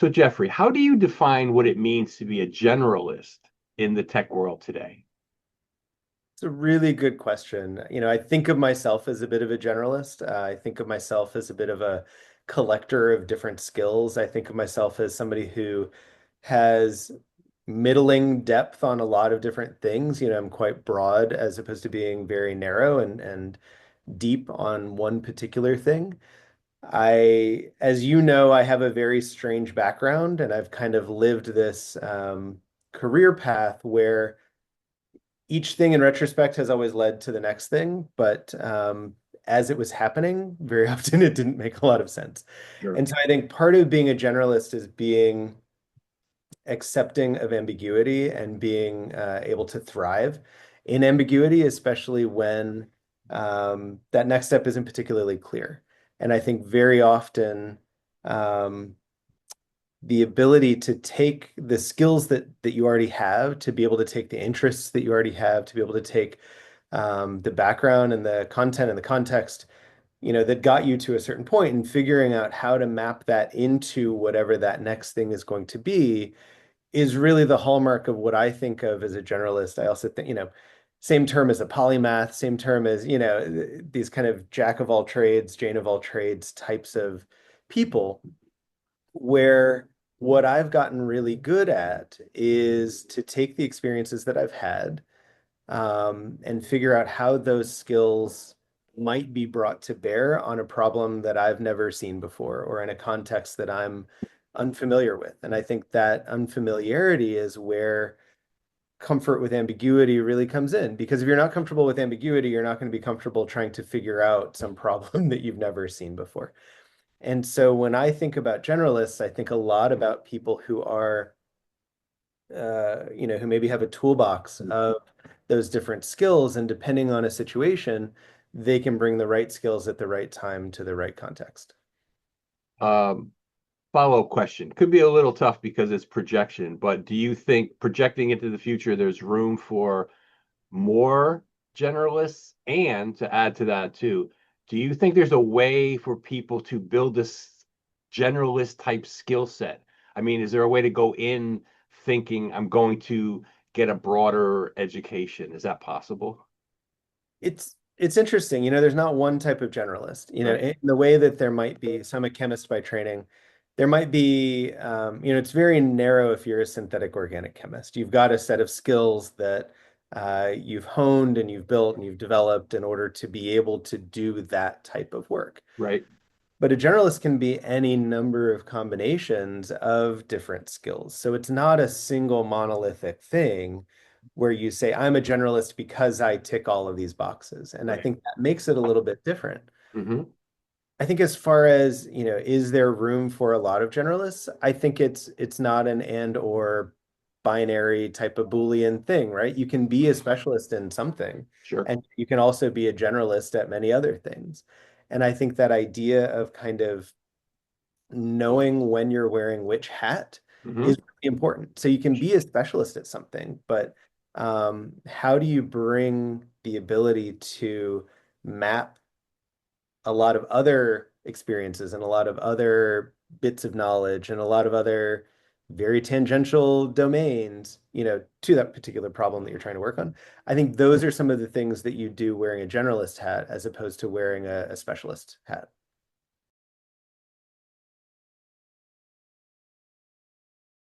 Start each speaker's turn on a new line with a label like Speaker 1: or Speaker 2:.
Speaker 1: So, Jeffrey, how do you define what it means to be a generalist in the tech world today?
Speaker 2: It's a really good question. I think of myself as a bit of a generalist. I think of myself as a bit of a collector of different skills. I think of myself as somebody who has middling depth on a lot of different things. I'm quite broad as opposed to being very narrow and deep on one particular thing. As you know, I have a very strange background, and I've kind of lived this career path where each thing in retrospect has always led to the next thing, but as it was happening, very often it didn't make a lot of sense.
Speaker 1: Sure.
Speaker 2: And so I think part of being a generalist is being accepting of ambiguity and being able to thrive in ambiguity, especially when that next step isn't particularly clear. And I think very often um, the ability to take the skills that you already have, to be able to take the interests that you already have, to be able to take the background and the content and the context, that got you to a certain point, and figuring out how to map that into whatever that next thing is going to be is really the hallmark of what I think of as a generalist. I also think, same term as a polymath, same term as, these kind of jack of all trades, Jane of all trades types of people, where what I've gotten really good at is to take the experiences that I've had and figure out how those skills might be brought to bear on a problem that I've never seen before or in a context that I'm unfamiliar with. And I think that unfamiliarity is where comfort with ambiguity really comes in. Because if you're not comfortable with ambiguity, you're not going to be comfortable trying to figure out some problem that you've never seen before. And so when I think about generalists, I think a lot about people who are, who maybe have a toolbox of those different skills, and depending on a situation, they can bring the right skills at the right time to the right context.
Speaker 1: Um, Follow-up question. Could be a little tough because it's projection, but do you think projecting into the future, there's room for more generalists? And to add to that too, do you think there's a way for people to build this generalist type skill set? I mean, is there a way to go in thinking I'm going to get a broader education? Is that possible?
Speaker 2: It's interesting. There's not one type of generalist.
Speaker 1: Right.
Speaker 2: In the way that there might be, so I'm a chemist by training. There might be, it's very narrow if you're a synthetic organic chemist. You've got a set of skills that you've honed and you've built and you've developed in order to be able to do that type of work.
Speaker 1: Right.
Speaker 2: But a generalist can be any number of combinations of different skills. So it's not a single monolithic thing where you say, I'm a generalist because I tick all of these boxes. And I
Speaker 1: Right.
Speaker 2: think that makes it a little bit different.
Speaker 1: Hmm.
Speaker 2: I think as far as, is there room for a lot of generalists? I think it's not an and or binary type of Boolean thing, right? You can be a specialist in something,
Speaker 1: Sure.
Speaker 2: and you can also be a generalist at many other things. And I think that idea of kind of knowing when you're wearing which hat
Speaker 1: Hmm.
Speaker 2: is really important. So you can be a specialist at something, but how do you bring the ability to map a lot of other experiences and a lot of other bits of knowledge and a lot of other very tangential domains, to that particular problem that you're trying to work on? I think those are some of the things that you do wearing a generalist hat as opposed to wearing a specialist hat.